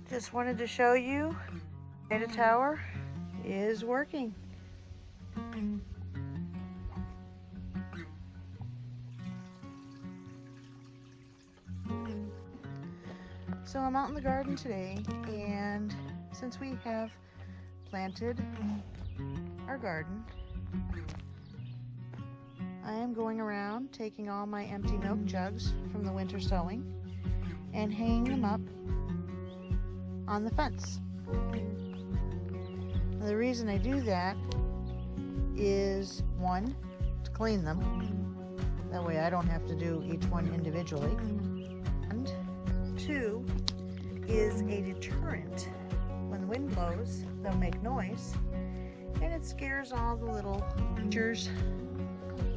Just wanted to show you data tower is working. So I'm out in the garden today, and since we have planted our garden, I am going around taking all my empty milk jugs from the winter sowing and hanging them up on the fence. Now, the reason I do that is, one, to clean them. That way I don't have to do each one individually. And two, is a deterrent. When the wind blows, they'll make noise, and it scares all the little creatures,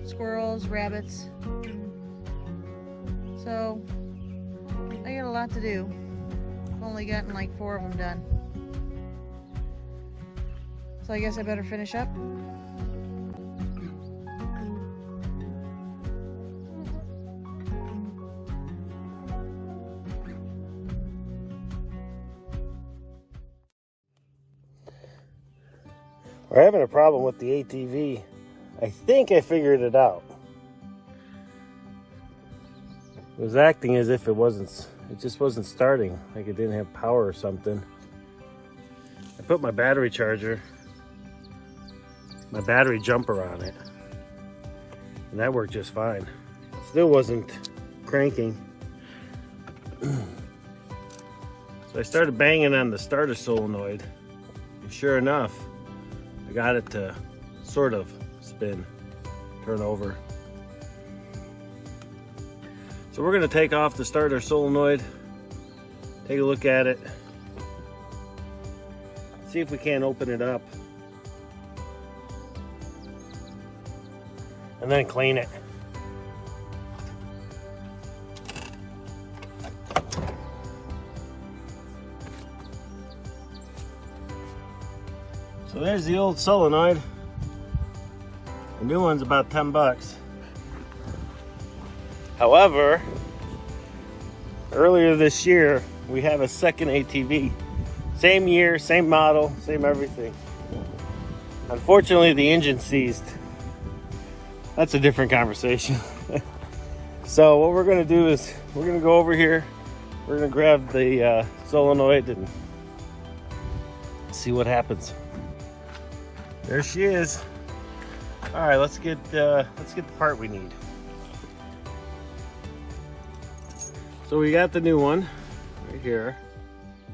squirrels, rabbits. So I got a lot to do. I've only gotten like 4 of them done. So I guess I better finish up. We're having a problem with the ATV. I think I figured it out. It was acting as if it just wasn't starting, like it didn't have power or something. I put my battery charger, my battery jumper on it, and that worked just fine. Still wasn't cranking. So I started banging on the starter solenoid, and sure enough, I got it to sort of spin, turn over. So we're going to take off the starter solenoid, take a look at it, see if we can't open it up, and then clean it. So there's the old solenoid. The new one's about 10 bucks. However, earlier this year, we have a second ATV. Same year, same model, same everything. Unfortunately, the engine seized. That's a different conversation. So what we're gonna do is, we're gonna go over here, we're gonna grab the solenoid and see what happens. There she is. All right, let's get the part we need. So we got the new one right here,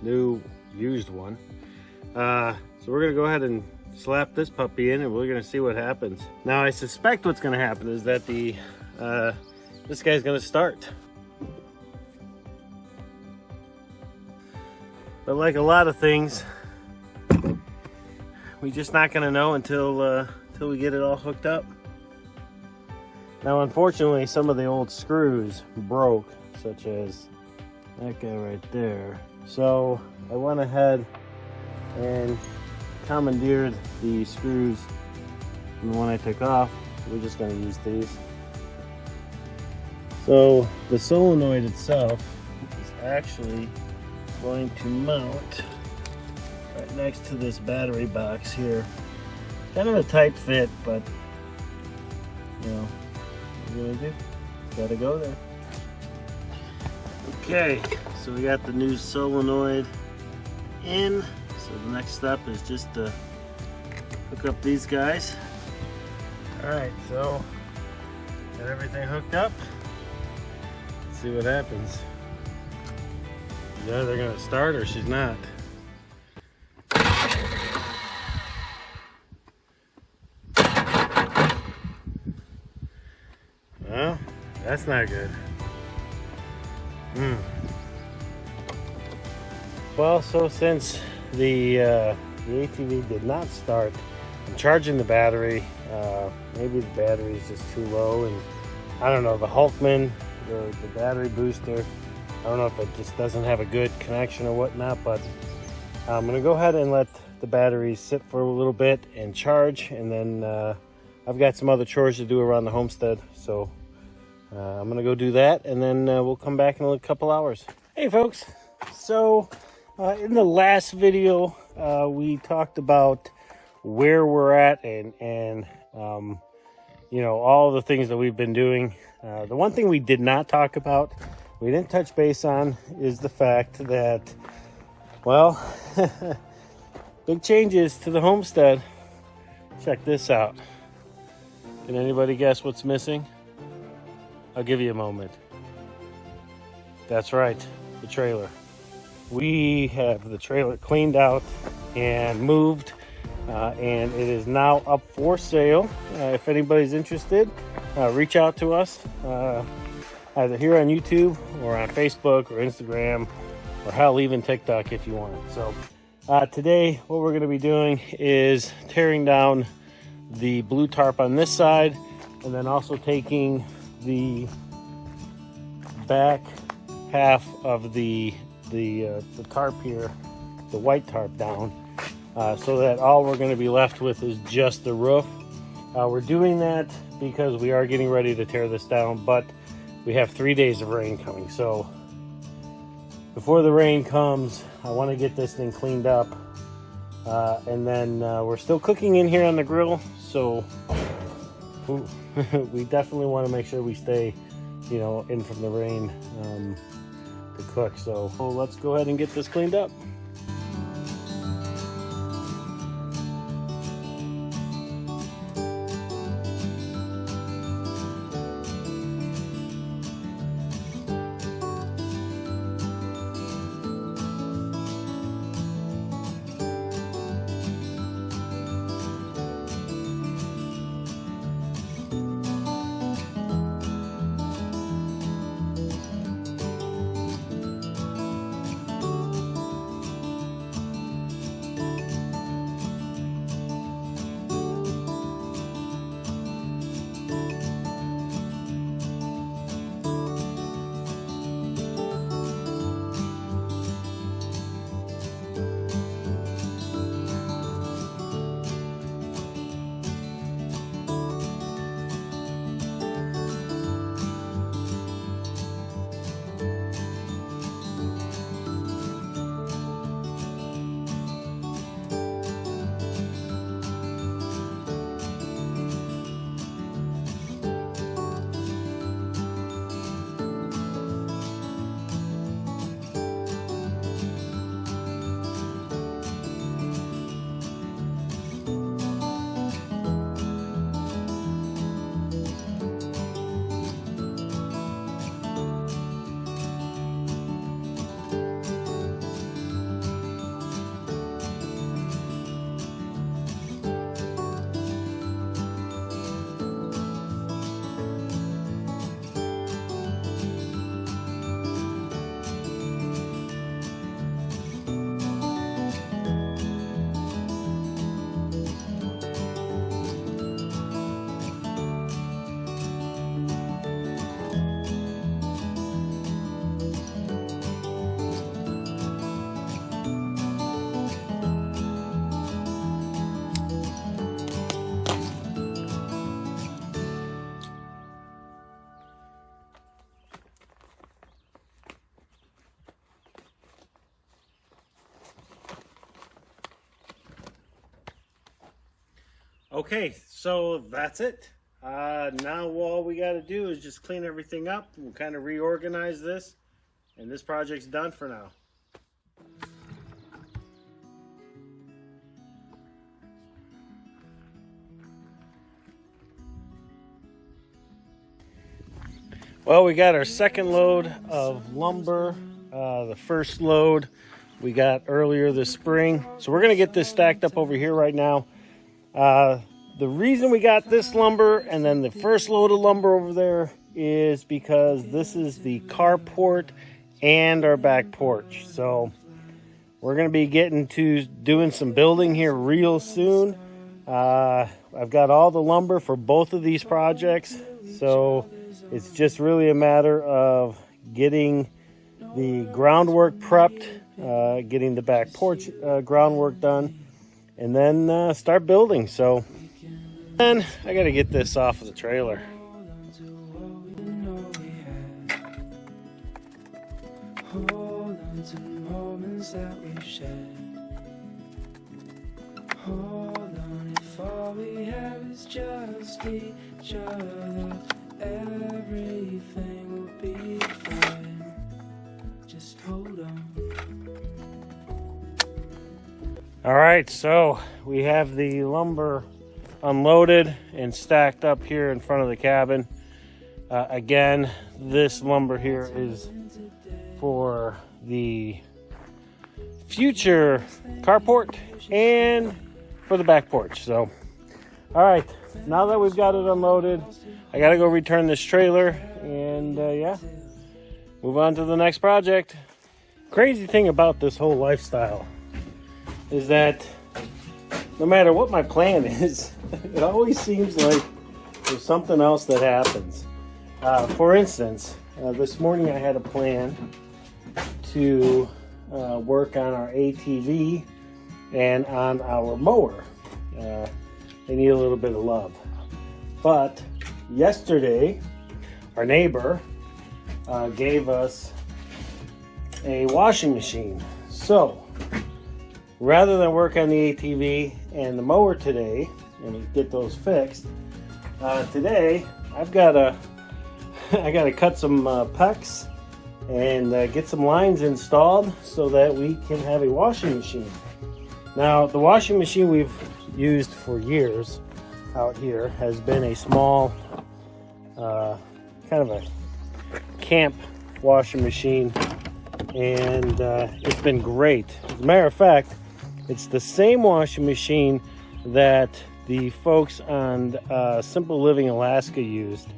new used one. So we're gonna go ahead and slap this puppy in, and we're gonna see what happens. Now I suspect what's gonna happen is that this guy's gonna start. But like a lot of things, we're just not gonna know until we get it all hooked up. Now unfortunately, some of the old screws broke, such as that guy right there. So I went ahead and commandeered the screws from the one I took off. We're just going to use these. So the solenoid itself is actually going to mount right next to this battery box here. Kind of a tight fit, but you know, what are you gonna do? Gotta go there. Okay, so we got the new solenoid in. So the next step is just to hook up these guys. All right, so got everything hooked up. Let's see what happens. Yeah, they're gonna start or she's not. Well, that's not good. Well, so since the ATV did not start, I'm charging the battery Maybe the battery is just too low, and I don't know, the Hulkman, the battery booster, I don't know if it just doesn't have a good connection or whatnot, but I'm gonna go ahead and let the batteries sit for a little bit and charge, and then I've got some other chores to do around the homestead, so I'm gonna go do that, and then we'll come back in a couple hours. Hey folks, so in the last video we talked about where we're at and you know, all the things that we've been doing. The one thing we did not talk about, we didn't touch base on, is the fact that, well, big changes to the homestead. Check this out. Can anybody guess what's missing? I'll give you a moment. That's right, the trailer. We have the trailer cleaned out and moved, and it is now up for sale. If anybody's interested, reach out to us, either here on YouTube or on Facebook or Instagram, or hell, even TikTok if you want it. So today what we're going to be doing is tearing down the blue tarp on this side, and then also taking the back half of the tarp here, the white tarp, down, so that all we're going to be left with is just the roof. We're doing that because we are getting ready to tear this down, but we have 3 days of rain coming. So before the rain comes, I want to get this thing cleaned up, and then we're still cooking in here on the grill, so we definitely want to make sure we stay, you know, in from the rain to cook. So let's go ahead and get this cleaned up. Okay, so that's it. Now all we got to do is just clean everything up. We'll kind of reorganize this, and this project's done for now. Well, we got our second load of lumber. The first load we got earlier this spring. So we're going to get this stacked up over here right now. The reason we got this lumber and then the first load of lumber over there is because this is the carport and our back porch. So we're going to be getting to doing some building here real soon. I've got all the lumber for both of these projects, so it's just really a matter of getting the groundwork prepped, getting the back porch groundwork done, and then start building. So then I got to get this off of the trailer. Hold on to moments that we've shared. Hold on, if all we have is just each other, everything will be fine. Just hold on. All right, so we have the lumber unloaded and stacked up here in front of the cabin. Again, this lumber here is for the future carport and for the back porch. So, all right, now that we've got it unloaded, I gotta go return this trailer and yeah, move on to the next project. Crazy thing about this whole lifestyle is that no matter what my plan is, it always seems like there's something else that happens. For instance, this morning I had a plan to work on our ATV and on our mower. They need a little bit of love. But yesterday, our neighbor gave us a washing machine. So rather than work on the ATV and the mower today and get those fixed, today I've got to I got to cut some pecs and get some lines installed so that we can have a washing machine. Now, the washing machine we've used for years out here has been a small, kind of a camp washing machine, and it's been great. As a matter of fact, it's the same washing machine that the folks on Simple Living Alaska used.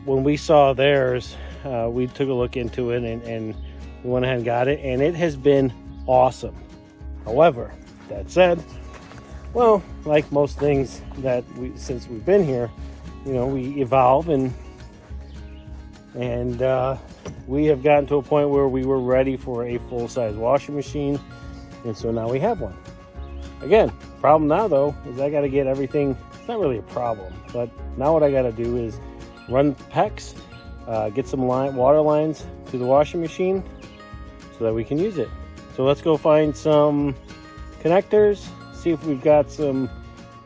When we saw theirs, we took a look into it and we went ahead and got it, and it has been awesome. However, that said, well, like most things that since we've been here, you know, we evolve and we have gotten to a point where we were ready for a full-size washing machine, and so now we have one. Again, problem now though is I got to get everything. It's not really a problem, but now what I got to do is run pecs, get some water lines to the washing machine so that we can use it. So let's go find some connectors, see if we've got some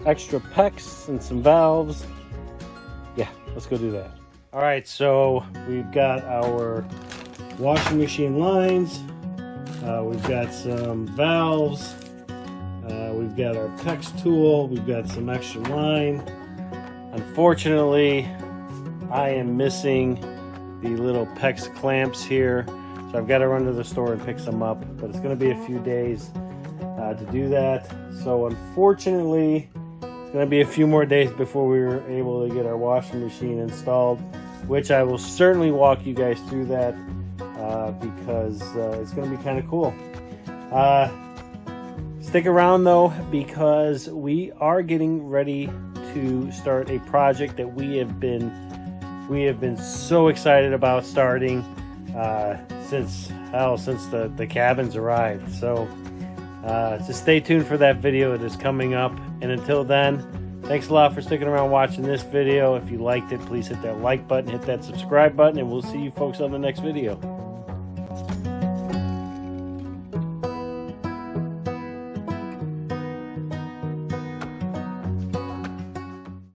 extra pecs and some valves. Yeah, let's go do that. All right, so we've got our washing machine lines, we've got some valves, we've got our PEX tool, we've got some extra line. Unfortunately, I am missing the little PEX clamps here, so I've got to run to the store and pick some up, but it's going to be a few days to do that. So unfortunately, it's going to be a few more days before we were able to get our washing machine installed, which I will certainly walk you guys through that because it's going to be kind of cool. Stick around though, because we are getting ready to start a project that we have been so excited about starting since the cabins arrived. So just stay tuned for that video. It is coming up, and until then, thanks a lot for sticking around watching this video. If you liked it, please hit that like button, hit that subscribe button, and we'll see you folks on the next video.